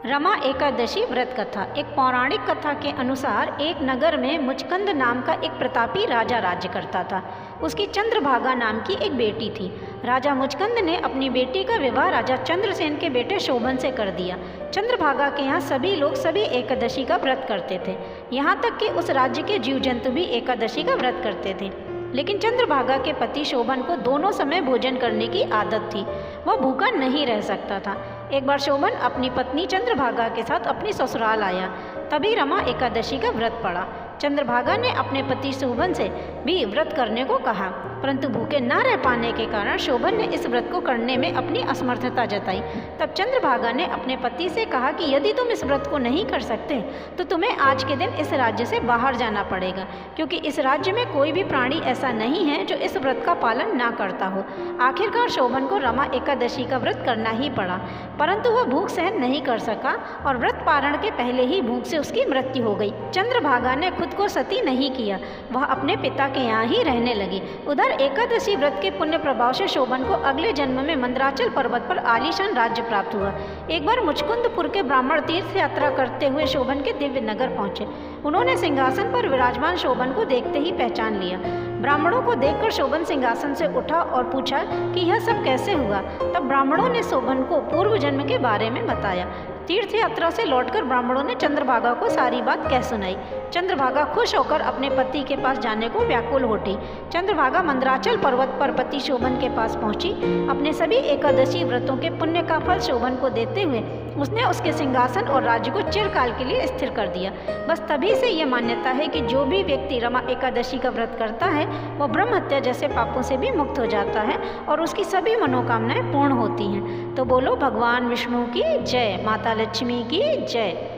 रमा एकादशी व्रत कथा। एक पौराणिक कथा के अनुसार एक नगर में मुचकंद नाम का एक प्रतापी राजा राज्य करता था। उसकी चंद्रभागा नाम की एक बेटी थी। राजा मुचकंद ने अपनी बेटी का विवाह राजा चंद्रसेन के बेटे शोभन से कर दिया। चंद्रभागा के यहाँ सभी लोग सभी एकादशी का व्रत करते थे। यहाँ तक कि उस राज्य के जीव जंतु भी एकादशी का व्रत करते थे। लेकिन चंद्रभागा के पति शोभन को दोनों समय भोजन करने की आदत थी। वह भूखा नहीं रह सकता था। एक बार शोभन अपनी पत्नी चंद्रभागा के साथ अपनी ससुराल आया। तभी रमा एकादशी का व्रत पड़ा। चंद्रभागा ने अपने पति शोभन से भी व्रत करने को कहा, परंतु भूखे न रह पाने के कारण शोभन ने इस व्रत को करने में अपनी असमर्थता जताई। तब चंद्रभागा ने अपने पति से कहा कि यदि तुम इस व्रत को नहीं कर सकते तो तुम्हें आज के दिन इस राज्य से बाहर जाना पड़ेगा, क्योंकि इस राज्य में कोई भी प्राणी ऐसा नहीं है जो इस व्रत का पालन ना करता हो। आखिरकार शोभन को रमा एकादशी का व्रत करना ही पड़ा, परंतु वह भूख सहन नहीं कर सका और व्रत पारण के पहले ही भूख से उसकी मृत्यु हो गई। चंद्रभागा ने खुद को सती नहीं किया, वह अपने पिता के यहाँ ही रहने लगी। उधर एकादशी व्रत के पुण्य प्रभाव से शोभन को अगले जन्म में मंदराचल पर्वत पर आलीशान राज्य प्राप्त हुआ। एक बार मुचकुंदपुर के ब्राह्मण तीर्थ यात्रा करते हुए शोभन के दिव्य नगर पहुंचे। उन्होंने सिंहासन पर विराजमान शोभन को देखते ही पहचान लिया। ब्राह्मणों को देखकर शोभन सिंहासन से उठा और पूछा कि यह सब कैसे हुआ। तब ब्राह्मणों ने शोभन को पूर्व जन्म के बारे में बताया। तीर्थ यात्रा से लौटकर ब्राह्मणों ने चंद्रभागा को सारी बात कह सुनाई। चंद्रभागा खुश होकर अपने पति के पास जाने को व्याकुल उठी। चंद्रभागा मंदराचल पर्वत पर पति शोभन के पास पहुंची। अपने सभी एकादशी व्रतों के पुण्य का फल शोभन को देते हुए उसने उसके सिंहासन और राज्य को चिरकाल के लिए स्थिर कर दिया। बस तभी से यह मान्यता है कि जो भी व्यक्ति रमा एकादशी का व्रत करता है वह ब्रह्म हत्या जैसे पापों से भी मुक्त हो जाता है और उसकी सभी मनोकामनाएं पूर्ण होती हैं। तो बोलो भगवान विष्णु की जय, माता लक्ष्मी की जय।